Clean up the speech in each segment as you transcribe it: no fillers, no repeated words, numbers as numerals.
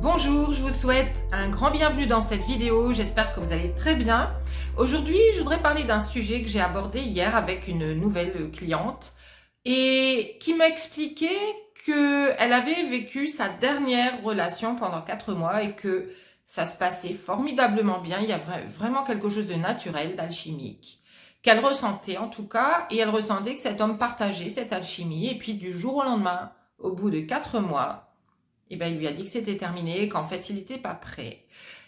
Bonjour, je vous souhaite un grand bienvenue dans cette vidéo, j'espère que vous allez très bien. Aujourd'hui, je voudrais parler d'un sujet que j'ai abordé hier avec une nouvelle cliente et qui m'a expliqué qu'elle avait vécu sa dernière relation pendant 4 mois et que ça se passait formidablement bien, il y a vraiment quelque chose de naturel, d'alchimique, qu'elle ressentait en tout cas, et elle ressentait que cet homme partageait cette alchimie, et puis du jour au lendemain, au bout de 4 mois, il lui a dit que c'était terminé, qu'en fait, il n'était pas prêt.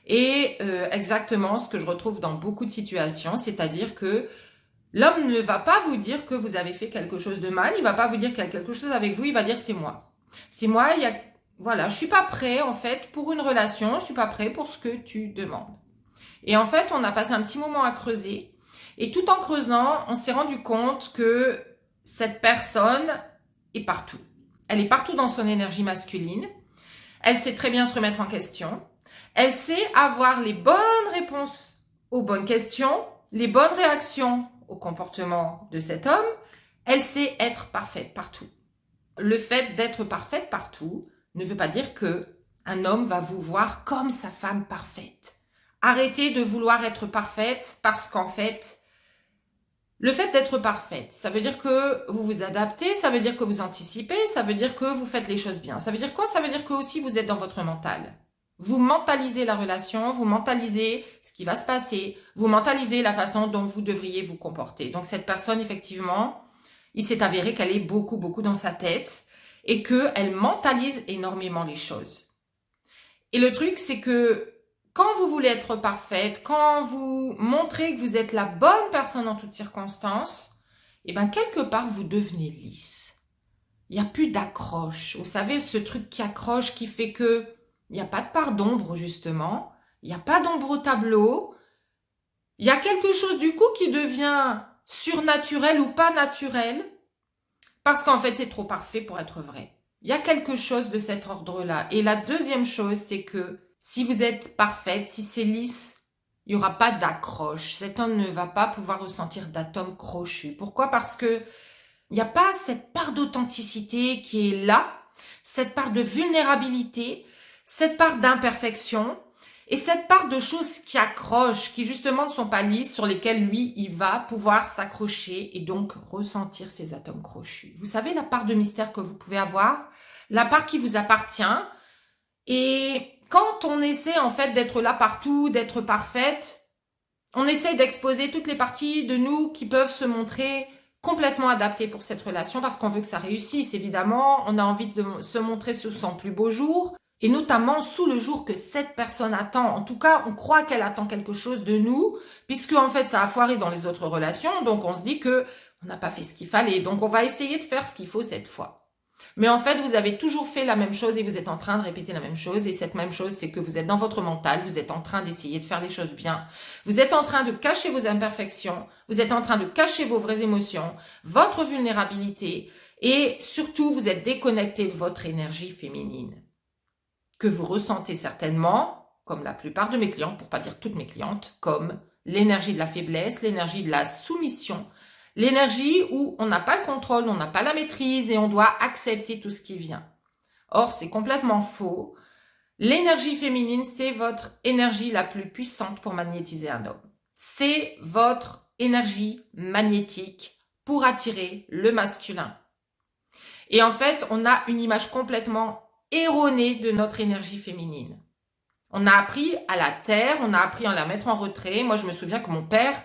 Et exactement ce que je retrouve dans beaucoup de situations, c'est-à-dire que l'homme ne va pas vous dire que vous avez fait quelque chose de mal, il va pas vous dire qu'il y a quelque chose avec vous, il va dire c'est moi. C'est moi, voilà, je suis pas prêt en fait pour une relation, je suis pas prêt pour ce que tu demandes. Et en fait, on a passé un petit moment à creuser, et tout en creusant, on s'est rendu compte que cette personne est partout. Elle est partout dans son énergie masculine. Elle sait très bien se remettre en question. Elle sait avoir les bonnes réponses aux bonnes questions, les bonnes réactions au comportement de cet homme. Elle sait être parfaite partout. Le fait d'être parfaite partout ne veut pas dire que un homme va vous voir comme sa femme parfaite. Arrêtez de vouloir être parfaite parce qu'en fait, le fait d'être parfaite, ça veut dire que vous vous adaptez, ça veut dire que vous anticipez, ça veut dire que vous faites les choses bien. Ça veut dire quoi? Ça veut dire que aussi vous êtes dans votre mental. Vous mentalisez la relation, vous mentalisez ce qui va se passer, vous mentalisez la façon dont vous devriez vous comporter. Donc cette personne, effectivement, il s'est avéré qu'elle est beaucoup dans sa tête et qu'elle mentalise énormément les choses. Et le truc, c'est que quand vous voulez être parfaite, quand vous montrez que vous êtes la bonne personne en toutes circonstances, eh bien, quelque part, vous devenez lisse. Il n'y a plus d'accroche. Vous savez, ce truc qui accroche, qui fait que il n'y a pas de part d'ombre, justement. Il n'y a pas d'ombre au tableau. Il y a quelque chose, du coup, qui devient surnaturel ou pas naturel, parce qu'en fait, c'est trop parfait pour être vrai. Il y a quelque chose de cet ordre-là. Et la deuxième chose, c'est que si vous êtes parfaite, si c'est lisse, il n'y aura pas d'accroche. Cet homme ne va pas pouvoir ressentir d'atome crochu. Pourquoi? Parce que il n'y a pas cette part d'authenticité qui est là, cette part de vulnérabilité, cette part d'imperfection et cette part de choses qui accrochent, qui justement ne sont pas lisses, sur lesquelles lui, il va pouvoir s'accrocher et donc ressentir ces atomes crochus. Vous savez, la part de mystère que vous pouvez avoir, la part qui vous appartient. Et quand on essaie en fait d'être là partout, d'être parfaite, on essaie d'exposer toutes les parties de nous qui peuvent se montrer complètement adaptées pour cette relation parce qu'on veut que ça réussisse, évidemment. On a envie de se montrer sous son plus beau jour et notamment sous le jour que cette personne attend. En tout cas, on croit qu'elle attend quelque chose de nous puisque en fait, ça a foiré dans les autres relations. Donc, on se dit que on n'a pas fait ce qu'il fallait. Donc, on va essayer de faire ce qu'il faut cette fois. Mais en fait, vous avez toujours fait la même chose et vous êtes en train de répéter la même chose. Et cette même chose, c'est que vous êtes dans votre mental, vous êtes en train d'essayer de faire les choses bien. Vous êtes en train de cacher vos imperfections, vous êtes en train de cacher vos vraies émotions, votre vulnérabilité et surtout, vous êtes déconnecté de votre énergie féminine que vous ressentez certainement, comme la plupart de mes clientes, pour pas dire toutes mes clientes, comme l'énergie de la faiblesse, l'énergie de la soumission, l'énergie où on n'a pas le contrôle, on n'a pas la maîtrise et on doit accepter tout ce qui vient. Or, c'est complètement faux. L'énergie féminine, c'est votre énergie la plus puissante pour magnétiser un homme. C'est votre énergie magnétique pour attirer le masculin. Et en fait, on a une image complètement erronée de notre énergie féminine. On a appris à la taire, on a appris à la mettre en retrait. Moi, je me souviens que mon père,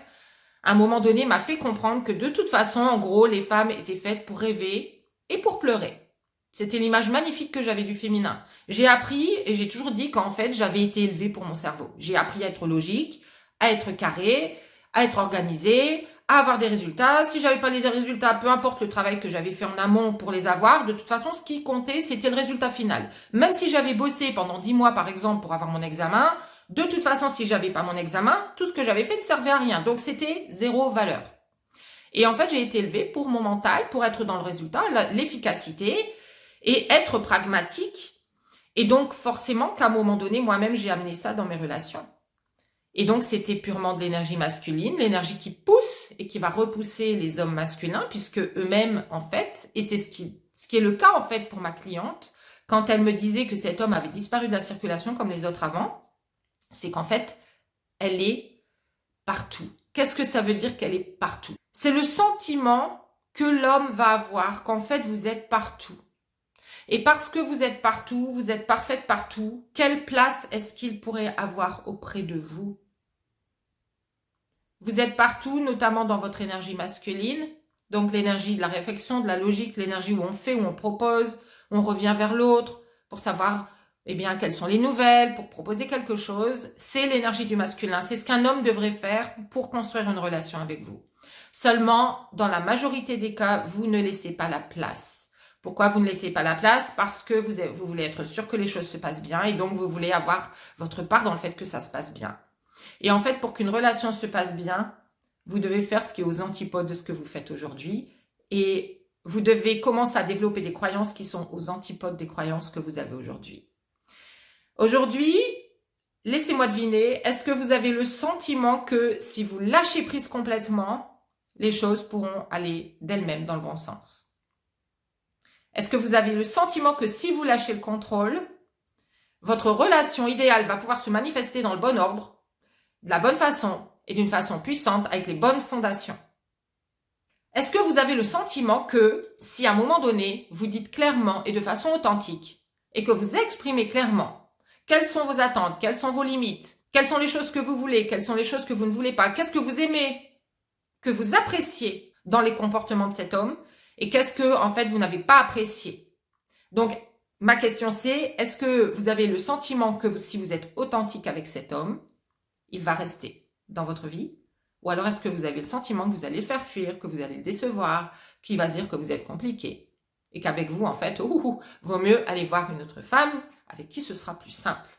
à un moment donné, m'a fait comprendre que de toute façon, en gros, les femmes étaient faites pour rêver et pour pleurer. C'était l'image magnifique que j'avais du féminin. J'ai appris et j'ai toujours dit qu'en fait, j'avais été élevée pour mon cerveau. J'ai appris à être logique, à être carré, à être organisée, à avoir des résultats. Si j'avais pas les résultats, peu importe le travail que j'avais fait en amont pour les avoir, de toute façon, ce qui comptait, c'était le résultat final. Même si j'avais bossé pendant 10 mois, par exemple, pour avoir mon examen, de toute façon, si j'avais pas mon examen, tout ce que j'avais fait ne servait à rien. Donc, c'était zéro valeur. Et en fait, j'ai été élevée pour mon mental, pour être dans le résultat, l'efficacité et être pragmatique. Et donc, forcément, qu'à un moment donné, moi-même, j'ai amené ça dans mes relations. Et donc, c'était purement de l'énergie masculine, l'énergie qui pousse et qui va repousser les hommes masculins, puisque eux-mêmes, en fait, et c'est ce qui est le cas, en fait, pour ma cliente, quand elle me disait que cet homme avait disparu de la circulation comme les autres avant, c'est qu'en fait, elle est partout. Qu'est-ce que ça veut dire qu'elle est partout? C'est le sentiment que l'homme va avoir, qu'en fait, vous êtes partout. Et parce que vous êtes partout, vous êtes parfaite partout, quelle place est-ce qu'il pourrait avoir auprès de vous? Vous êtes partout, notamment dans votre énergie masculine, donc l'énergie de la réflexion, de la logique, l'énergie où on fait, où on propose, où on revient vers l'autre pour savoir quelles sont les nouvelles, pour proposer quelque chose. C'est l'énergie du masculin. C'est ce qu'un homme devrait faire pour construire une relation avec vous. Seulement, dans la majorité des cas, vous ne laissez pas la place. Pourquoi vous ne laissez pas la place? Parce que vous voulez être sûr que les choses se passent bien et donc vous voulez avoir votre part dans le fait que ça se passe bien. Et en fait, pour qu'une relation se passe bien, vous devez faire ce qui est aux antipodes de ce que vous faites aujourd'hui et vous devez commencer à développer des croyances qui sont aux antipodes des croyances que vous avez aujourd'hui. Aujourd'hui, laissez-moi deviner, est-ce que vous avez le sentiment que si vous lâchez prise complètement, les choses pourront aller d'elles-mêmes dans le bon sens? Est-ce que vous avez le sentiment que si vous lâchez le contrôle, votre relation idéale va pouvoir se manifester dans le bon ordre, de la bonne façon et d'une façon puissante avec les bonnes fondations? Est-ce que vous avez le sentiment que si à un moment donné, vous dites clairement et de façon authentique et que vous exprimez clairement quelles sont vos attentes, quelles sont vos limites, quelles sont les choses que vous voulez, quelles sont les choses que vous ne voulez pas, qu'est-ce que vous aimez, que vous appréciez dans les comportements de cet homme et qu'est-ce que en fait vous n'avez pas apprécié? Donc, ma question c'est, est-ce que vous avez le sentiment que si vous êtes authentique avec cet homme, il va rester dans votre vie? Ou alors est-ce que vous avez le sentiment que vous allez le faire fuir, que vous allez le décevoir, qu'il va se dire que vous êtes compliqué et qu'avec vous, en fait, vaut mieux aller voir une autre femme avec qui ce sera plus simple?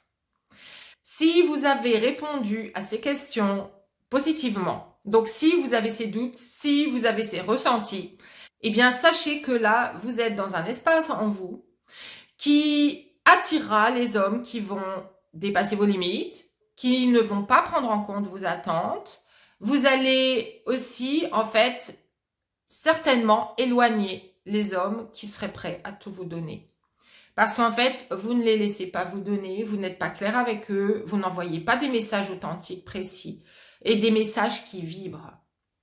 Si vous avez répondu à ces questions positivement, donc si vous avez ces doutes, si vous avez ces ressentis, eh bien sachez que là, vous êtes dans un espace en vous qui attirera les hommes qui vont dépasser vos limites, qui ne vont pas prendre en compte vos attentes. Vous allez aussi, en fait, certainement éloigner les hommes qui seraient prêts à tout vous donner. Parce qu'en fait, vous ne les laissez pas vous donner, vous n'êtes pas clair avec eux, vous n'envoyez pas des messages authentiques, précis, et des messages qui vibrent.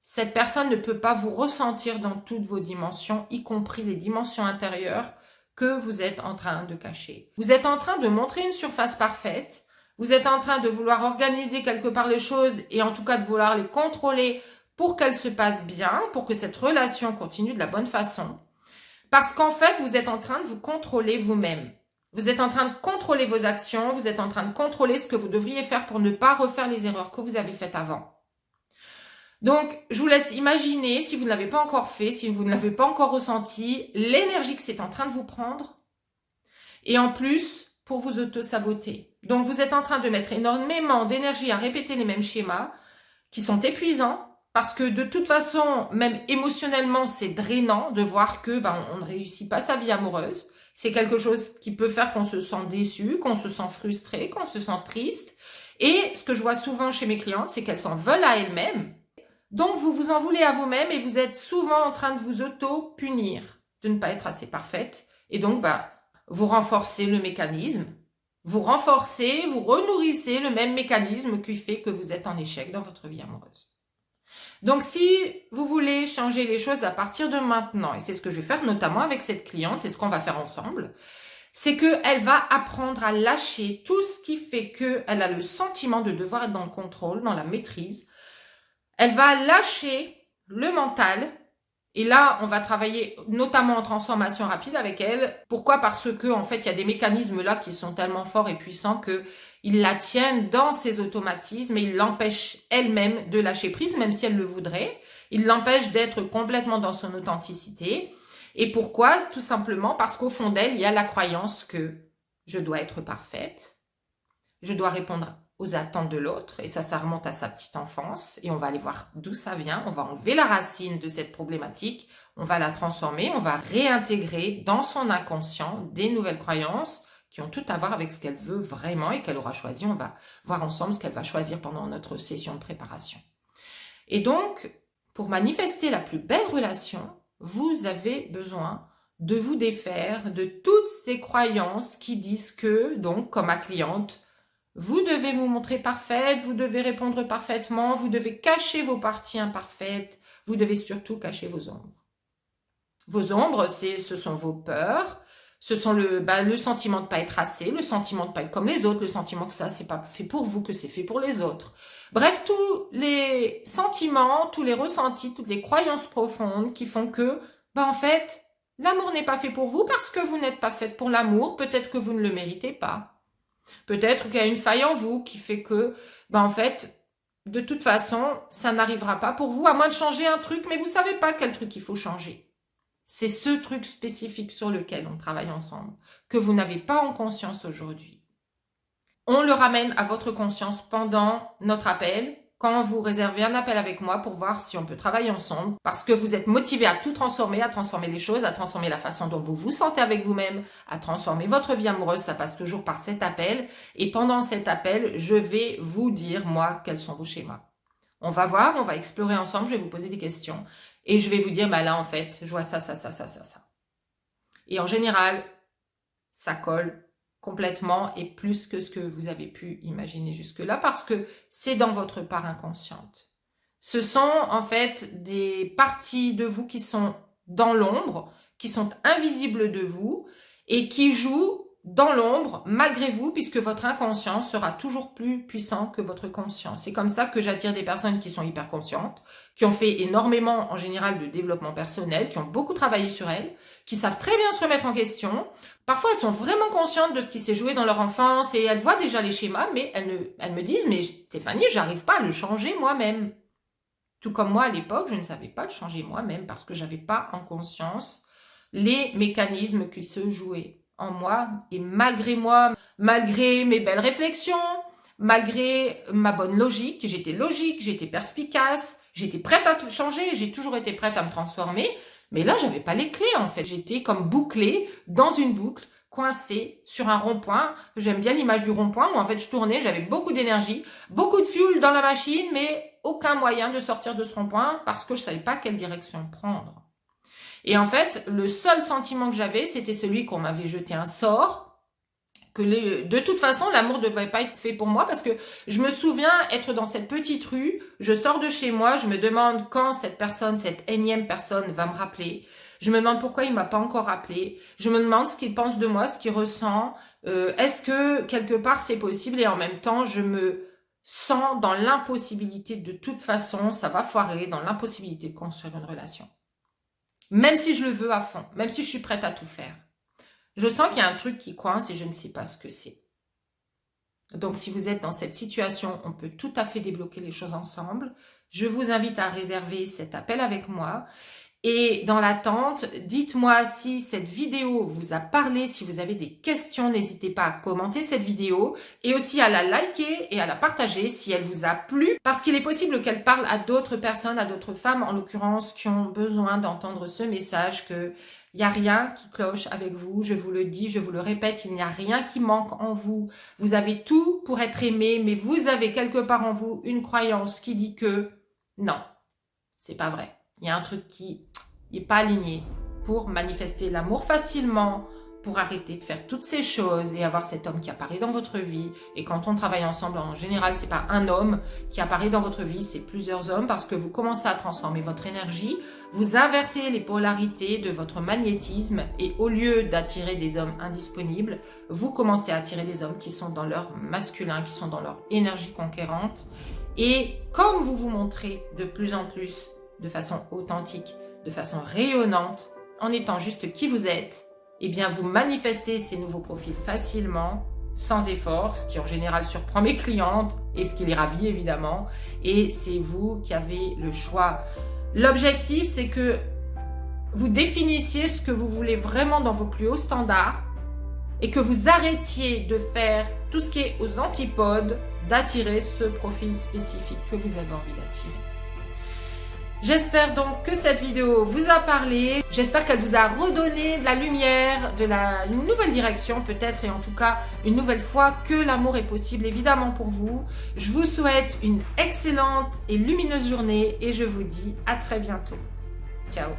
Cette personne ne peut pas vous ressentir dans toutes vos dimensions, y compris les dimensions intérieures que vous êtes en train de cacher. Vous êtes en train de montrer une surface parfaite, vous êtes en train de vouloir organiser quelque part les choses et en tout cas de vouloir les contrôler pour qu'elles se passent bien, pour que cette relation continue de la bonne façon. Parce qu'en fait, vous êtes en train de vous contrôler vous-même. Vous êtes en train de contrôler vos actions, vous êtes en train de contrôler ce que vous devriez faire pour ne pas refaire les erreurs que vous avez faites avant. Donc, je vous laisse imaginer, si vous ne l'avez pas encore fait, si vous ne l'avez pas encore ressenti, l'énergie que c'est en train de vous prendre. Et en plus, pour vous auto-saboter. Donc, vous êtes en train de mettre énormément d'énergie à répéter les mêmes schémas qui sont épuisants parce que de toute façon, même émotionnellement, c'est drainant de voir que on ne réussit pas sa vie amoureuse. C'est quelque chose qui peut faire qu'on se sent déçu, qu'on se sent frustré, qu'on se sent triste. Et ce que je vois souvent chez mes clientes, c'est qu'elles s'en veulent à elles-mêmes. Donc, vous vous en voulez à vous-même et vous êtes souvent en train de vous auto-punir, de ne pas être assez parfaite. Et donc, vous renforcez le mécanisme. Vous renforcez, vous renourrissez le même mécanisme qui fait que vous êtes en échec dans votre vie amoureuse. Donc, si vous voulez changer les choses à partir de maintenant, et c'est ce que je vais faire notamment avec cette cliente, c'est ce qu'on va faire ensemble, c'est qu'elle va apprendre à lâcher tout ce qui fait qu'elle a le sentiment de devoir être dans le contrôle, dans la maîtrise. Elle va lâcher le mental. Et là, on va travailler notamment en transformation rapide avec elle. Pourquoi? Parce que en fait, il y a des mécanismes là qui sont tellement forts et puissants que ils la tiennent dans ses automatismes et ils l'empêchent elle-même de lâcher prise, même si elle le voudrait. Ils l'empêchent d'être complètement dans son authenticité. Et pourquoi? Tout simplement parce qu'au fond d'elle, il y a la croyance que je dois être parfaite, je dois répondre aux attentes de l'autre, et ça remonte à sa petite enfance, et on va aller voir d'où ça vient, on va enlever la racine de cette problématique, on va la transformer, on va réintégrer dans son inconscient des nouvelles croyances qui ont tout à voir avec ce qu'elle veut vraiment et qu'elle aura choisi. On va voir ensemble ce qu'elle va choisir pendant notre session de préparation. Et donc, pour manifester la plus belle relation, vous avez besoin de vous défaire de toutes ces croyances qui disent que, donc, comme ma cliente, vous devez vous montrer parfaite, vous devez répondre parfaitement, vous devez cacher vos parties imparfaites, vous devez surtout cacher vos ombres. Vos ombres, ce sont vos peurs, ce sont le sentiment de ne pas être assez, le sentiment de ne pas être comme les autres, le sentiment que ça, c'est pas fait pour vous, que c'est fait pour les autres. Bref, tous les sentiments, tous les ressentis, toutes les croyances profondes qui font que, en fait, l'amour n'est pas fait pour vous parce que vous n'êtes pas faite pour l'amour, peut-être que vous ne le méritez pas. Peut-être qu'il y a une faille en vous qui fait que, en fait, de toute façon, ça n'arrivera pas pour vous, à moins de changer un truc, mais vous savez pas quel truc il faut changer. C'est ce truc spécifique sur lequel on travaille ensemble, que vous n'avez pas en conscience aujourd'hui. On le ramène à votre conscience pendant notre appel, quand vous réservez un appel avec moi pour voir si on peut travailler ensemble, parce que vous êtes motivé à tout transformer, à transformer les choses, à transformer la façon dont vous vous sentez avec vous-même, à transformer votre vie amoureuse, ça passe toujours par cet appel. Et pendant cet appel, je vais vous dire, moi, quels sont vos schémas. On va voir, on va explorer ensemble, je vais vous poser des questions. Et je vais vous dire, là, en fait, je vois ça. Et en général, ça colle complètement et plus que ce que vous avez pu imaginer jusque-là parce que c'est dans votre part inconsciente. Ce sont en fait des parties de vous qui sont dans l'ombre, qui sont invisibles de vous et qui jouent dans l'ombre malgré vous puisque votre inconscient sera toujours plus puissant que votre conscience. C'est comme ça que j'attire des personnes qui sont hyper conscientes, qui ont fait énormément en général de développement personnel, qui ont beaucoup travaillé sur elles, qui savent très bien se remettre en question. Parfois, elles sont vraiment conscientes de ce qui s'est joué dans leur enfance et elles voient déjà les schémas, mais elles me disent « Mais Stéphanie, j'arrive pas à le changer moi-même. » Tout comme moi à l'époque, je ne savais pas le changer moi-même parce que j'avais pas en conscience les mécanismes qui se jouaient en moi et malgré moi, malgré mes belles réflexions, malgré ma bonne logique, j'étais perspicace, j'étais prête à tout changer, j'ai toujours été prête à me transformer, mais là j'avais pas les clés en fait, j'étais comme bouclée dans une boucle, coincée sur un rond-point. J'aime bien l'image du rond-point où en fait je tournais, j'avais beaucoup d'énergie, beaucoup de fuel dans la machine, mais aucun moyen de sortir de ce rond-point parce que je savais pas quelle direction prendre. Et en fait, le seul sentiment que j'avais, c'était celui qu'on m'avait jeté un sort, que de toute façon, l'amour ne devait pas être fait pour moi parce que je me souviens être dans cette petite rue, je sors de chez moi, je me demande quand cette personne, cette énième personne va me rappeler. Je me demande pourquoi il m'a pas encore rappelé. Je me demande ce qu'il pense de moi, ce qu'il ressent. Est-ce que quelque part c'est possible? Et en même temps, je me sens dans l'impossibilité de toute façon, ça va foirer, dans l'impossibilité de construire une relation. Même si je le veux à fond, même si je suis prête à tout faire. Je sens qu'il y a un truc qui coince et je ne sais pas ce que c'est. Donc, si vous êtes dans cette situation, on peut tout à fait débloquer les choses ensemble. Je vous invite à réserver cet appel avec moi. Et dans l'attente, dites-moi si cette vidéo vous a parlé, si vous avez des questions, n'hésitez pas à commenter cette vidéo et aussi à la liker et à la partager si elle vous a plu parce qu'il est possible qu'elle parle à d'autres personnes, à d'autres femmes en l'occurrence qui ont besoin d'entendre ce message que il n'y a rien qui cloche avec vous, je vous le dis, je vous le répète, il n'y a rien qui manque en vous. Vous avez tout pour être aimé, mais vous avez quelque part en vous une croyance qui dit que non, c'est pas vrai. Il y a un truc qui n'est pas aligné pour manifester l'amour facilement, pour arrêter de faire toutes ces choses et avoir cet homme qui apparaît dans votre vie. Et quand on travaille ensemble, en général, c'est pas un homme qui apparaît dans votre vie, c'est plusieurs hommes parce que vous commencez à transformer votre énergie, vous inversez les polarités de votre magnétisme et au lieu d'attirer des hommes indisponibles, vous commencez à attirer des hommes qui sont dans leur masculin, qui sont dans leur énergie conquérante. Et comme vous vous montrez de plus en plus de façon authentique, de façon rayonnante, en étant juste qui vous êtes, eh bien vous manifestez ces nouveaux profils facilement, sans effort, ce qui en général surprend mes clientes et ce qui les ravit évidemment. Et c'est vous qui avez le choix. L'objectif, c'est que vous définissiez ce que vous voulez vraiment dans vos plus hauts standards et que vous arrêtiez de faire tout ce qui est aux antipodes d'attirer ce profil spécifique que vous avez envie d'attirer. J'espère donc que cette vidéo vous a parlé. J'espère qu'elle vous a redonné de la lumière, une nouvelle direction peut-être et en tout cas une nouvelle fois que l'amour est possible évidemment pour vous. Je vous souhaite une excellente et lumineuse journée et je vous dis à très bientôt. Ciao.